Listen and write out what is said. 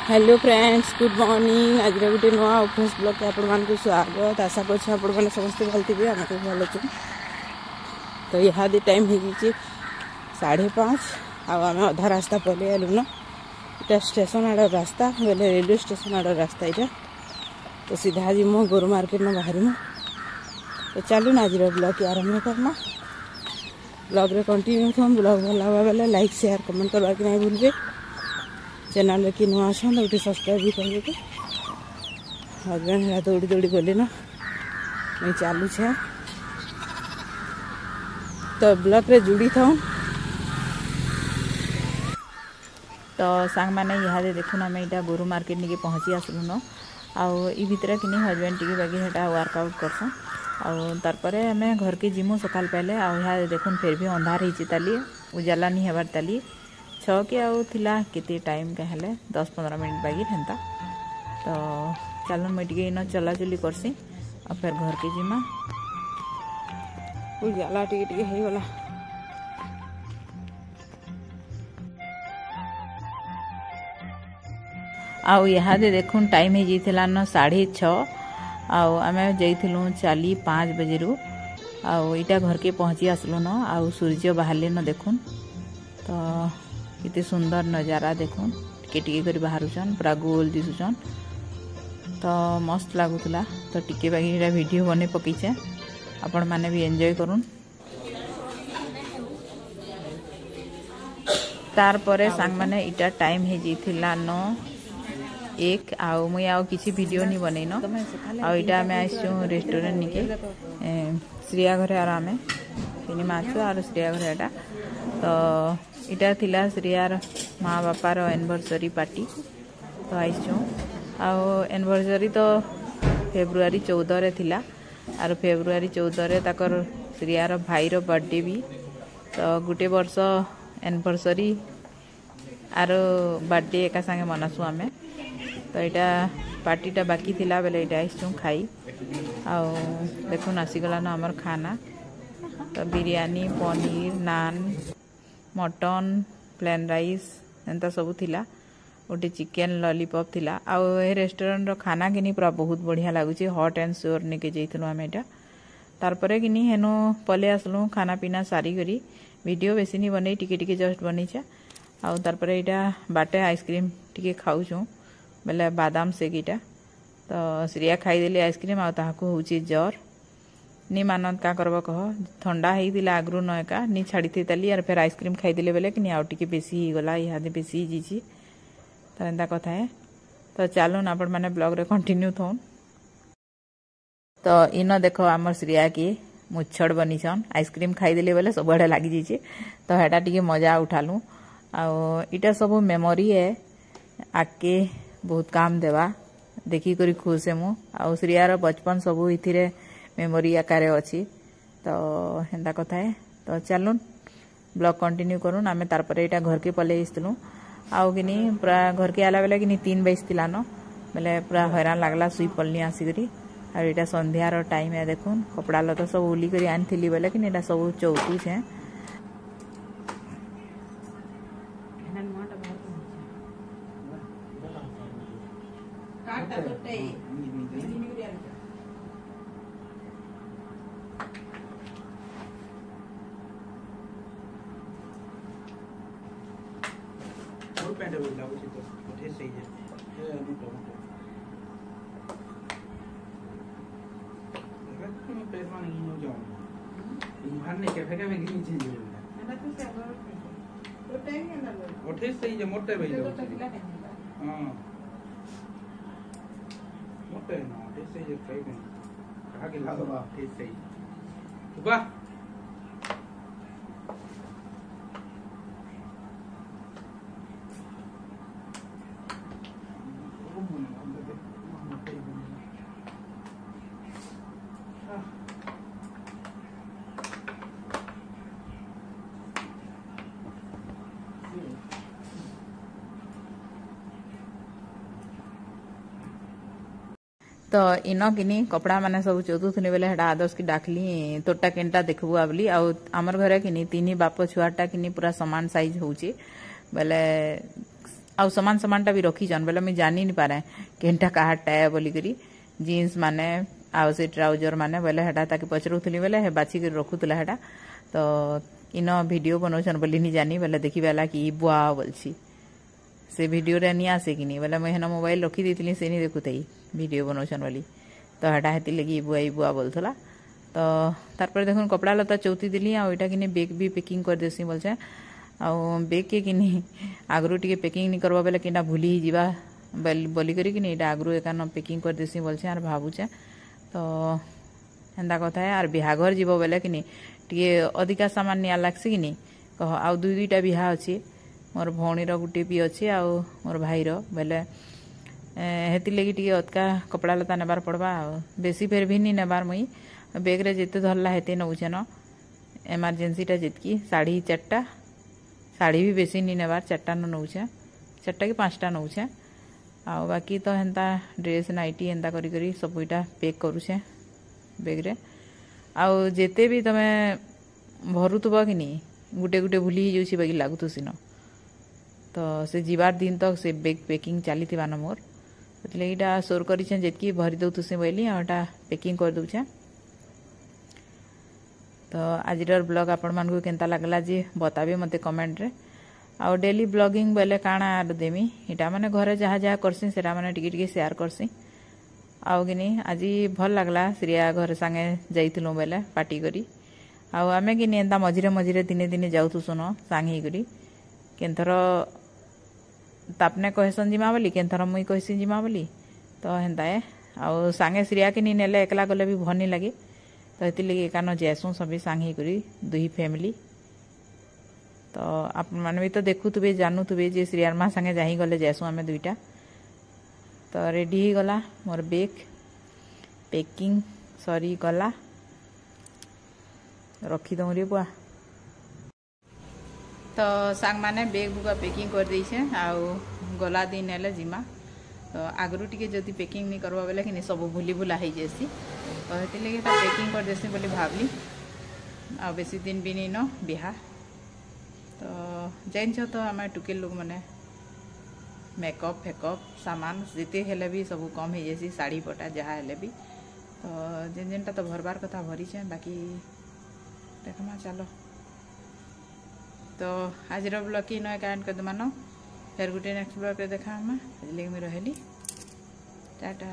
Hello friends, good morning. आज गोटे नुआ ऑफिस ब्लॉग के आपण स्वागत। आशा कर समस्त भल थे, आम तो भल अच्छे। तो यहाँ टाइम हो 5:30 आम अधा रास्ता पलि आलु न। इटा स्टेशन आड़ रास्ता बोले रेलवे स्टेशन आड़ रास्ता यहाँ। तो सीधा आज मो गोरु मार्केट न बाहर। तो चलू ना आज ब्लॉग के आरंभ करना। ब्लॉग रे कंटिन्यू थम। ब्लॉग भल लगा बेले लाइक शेयर कमेंट करवा कि नहीं भूलबे। चैनल की नुआ आसन गोटे सब्सक्राइब भी करेंगे। हजबैंड दौड़ी दौड़ी गले ना मैं चालू छे। तो ब्लॉग रे जुड़ी था। तो सांग मैंने यहाँ देखुन आम यहाँ गोरु मार्केट निके पहुँची आसलु न। आउ ई भितर कि हजबैंड टी बाकी है वर्कआउट करसन। आर आम घर के जिमु सकाल पहले। यहाँ देखुन फिर भी अंधार ही ताली उजाला नहीं हेबार ताली 6 के आउ थिला केते टाइम का हेले 10-15 मिनट बाकी हेंता। तो चलो मैं टिके इन चलाचली करसी और फिर घर के जिमा। उजाला टिके टिके हे गला। आउ यहाँ दे देखुन टाइम ही जीथिला न 6:30। आउ आमे जाइथिलु चाली 5 बजे रु। आउ इटा घर के पहुँची आसलु न। आउ सूर्य बाहरले न देखुन। तो कितने सुंदर नजारा देखुन। टिके कर बाहरुचन पूरा गोल दिसुचन। तो मस्त लगुला। तो टिके बाकी वीडियो बने पकीचे आपण माने भी एंजॉय करूँ। तार परे सांग माने इटा टाइम हे जीथिला न 1। आउ मुई आउ किसी वीडियो नहीं बनै न। आउ इटा आमे आइछु रेस्टोरेंट निके श्रिया घरे। आर आमे सिनेमा आछु आर श्रिया घरे एटा। तो इटा थिला श्रियार माँ बापार एनिवर्सरी पार्टी। तो आइछु आउ एनिवर्सरी तो फेब्रुआरी 14 रे थिला। आर फेब्रुआरी 14 रे ताकर श्रियार भाईर बर्थडे भी। तो गुटे वर्ष एनिवर्सरी आर बर्थडे एका संगे मनासु आमे। तो इटा पार्टीटा बाकी थिला बेले इटा आइछु खाई। आउ देखुन आसीगला न हमर खाना। तो बिरयानी, पनीर, नान, मटन, प्लेन राइस एंता सब थिला। गोटे चिकेन लॉलीपॉप थिला। आउ ए रेस्टोरेंट रो खाना किनी पूरा बहुत बढ़िया लागुची। हॉट एंड श्योर नेके जइथनु आमे एटा। तार परे किनी हेनो पले आसलु खाना पीना सारी करी। वीडियो बेसी नहीं बनै, टिके टिके जस्ट बनीछे। आउ तार परे इटा बाटे आइसक्रीम टिके खाउछु बेले बादाम शेक इटा। तो श्रिया खाई देली आइसक्रीम। आउ ताहाको होउची जर नी मानत का करबो कह। ठंडा ही दिला आगरु न एका नी छाड़ी थी ताली। और फिर आइसक्रीम खाई दिले बेले कि आउ टिके बेसी ही गला। इहादे बेसी ही जीची। तो एंता कथा है। तो चलो ना आपण माने ब्लॉग रे कंटिन्यू थोन। तो इन देखो आमर श्रिया की मुच्छड़ बनीछन। आइसक्रीम खाई दिले बेले सब बड़े लागी जीची। तो हेटा टिके मजा उठालु। आउ इटा सब मेमोरी है आके बहुत काम देवा। देखी करी खुश है मु। आउ श्रियार बचपन सब इथिरे मेमोरी आकारे अच्छी। तो हेन्ता कथा है। तो चलुन ब्लॉग कंटिन्यू करूँ। आम तार इटा घर के पले आसलु। आउ कि पूरा घर के आला बेले कि 3 बजला न बेले पूरा हैरान लगला सुई पड़नी आसिक। और इटा संध्यार टाइम है देखुन। कपड़ा लता सब उली कर आनी बेले कि सब चौकुछ है। पैंट भी लागू छी। तो उठे सही है ये मोटो मोटो देखो मैं पैर मान नहीं हो जाऊं। बाहर ने कैफे का में गिनी चेंज हो गया। ना तो से तो टाइम के अंदर उठे सही है मोटे भाई लोग। हां मोटे ना उठे सही है। कहीं नहीं कहा के लागो बा उठे सही वाह। तो इन किनी कपड़ा माने सब चौथुनी बेले हेटा आदर्श की डाकली तोटा केनटा देखबू बोली। आमर घरे किनी 3 बाप छुआटा किनी पूरा समान साइज होउची बेले आउ सामान सामानटा भी रखीछन बोले मुझे जानी नहीं पारे केनटा काहाटा है बोली करी जीन्स माने आउ से ट्राउजर माने बोले हेटा ताकि पचरुथली बोले हे बाछी कर रखुतला हेटा तो इन वीडियो बनाउछन बोली नहीं जानी बोले देखि बेला कि बुआ बोलछि से वीडियो रे नहीं आसे कि नहीं बोले मैं हेना मोबाइल रखी देथिली से नहीं देखुतई वीडियो बनाउछन बोली तो हेटा हेति लगी बुआ बोलथला तो तारपर देखुन कपड़ा लता चौथी दिली आ ओइटा किने बेग भी पैकिंग कर देसी बोलछे आ बेग के किनी आगरू टिके पैकिंग नहीं करबा बेले किना भूली ही जीवा बोली करी कि एटा आगरू एकान पैकिंग कर देसी बोलछे आर भाबुछे तो हेंदा कथा है आर बिहाघर जीव बेले कि टे अधिका सामान निया लागसी कि कह आउ दुईटा बिहा अच्छी मोर भौणीर गुटे भी अच्छी आउ मोर भाईर बेले हेती लगी टे अतका कपड़ा लता नेबार पड़वा बेसी फेर भी नहीं नेबार मुई बेग रे जेते धरला हेते नौछे न एमरजेंसीटा जितकी साड़ी 4टा साड़ी भी बेसी नहीं नेबार 4टा नौछे 4टा कि 5टा नौछे आ बाकी तो हेन्ता ड्रेस नाइटी एंता करी करी सब इटा पैक करूछे बेग रे आउ जेते भी तमे भरुथबो कि नहीं गुटे गुटे भूली जाउछि बाकी लागुथुसी न तो से जीवार दिन तक से बेग पैकिंग चली न मोर એટલે ଏଇଟା ସୋର କରିଛେ ଯେତିକି ଭରି ଦଉଥୁସି ବୋଇଲି ଆଉଟା पैकिंग कर दउछे तो आजिर ब्लॉग आपण मानकु केनता लागला जे बताबे मते कमेंट रे आ डेली ब्लॉगिंग बेले काना आर देमी इटा माने घरे जहा जहा करसी सेटा माने टिके टिके शेयर करसी आउ कि आज भल लागला श्रिया घर संगे जाइथिलु बेले पार्टी करी आउ आमे कि एंता मझिरे मझिरे दिने दिने जाउथु सुन सांग ही करी केनथर तापने कहसन जिमा बोली केनथर मुई कहसी जिमा बोली तो हेन्ता है आउ सांगे श्रिया के नहीं नेले एकला गले भी भल नहीं लगे तो ये लगे एकान जैसू सभी सांग ही करी दुई फैमिली तो आप मैंने भी तो देखुवे जानूवे जे श्रियार माँ संगे जा गले जैसू आम दुईटा तो रेडी ही गला मोर बेग पैकिंग सरी गला रखी दऊ रे बुआ तो सांग माने बेग बुआ पैकिंग कर देछे आउ गला दिन हेले जिमा तो आगरू टिके जदि पैकिंग नहीं करबा बेले कि सब भूली भूला हो जासी तो ये लगे पैकिंग कर देसी बोली भावली आ बेसी दिन भी नहीं न बिहा तो जान तो आम टुके लोग मैंने मेकअप फेकअप सामान जिते हेले भी सब कम हो जासी साड़ी पटा जहाँ हेले भी तो जेन जेनटा तो भरबार कथा भरीछे बाकी देखमा चलो तो आज ब्लॉग की नए कांड कर दमान फिर गोटे नेक्स्ट ब्लॉग रे देखा आज लगे मुझे रही टाटा।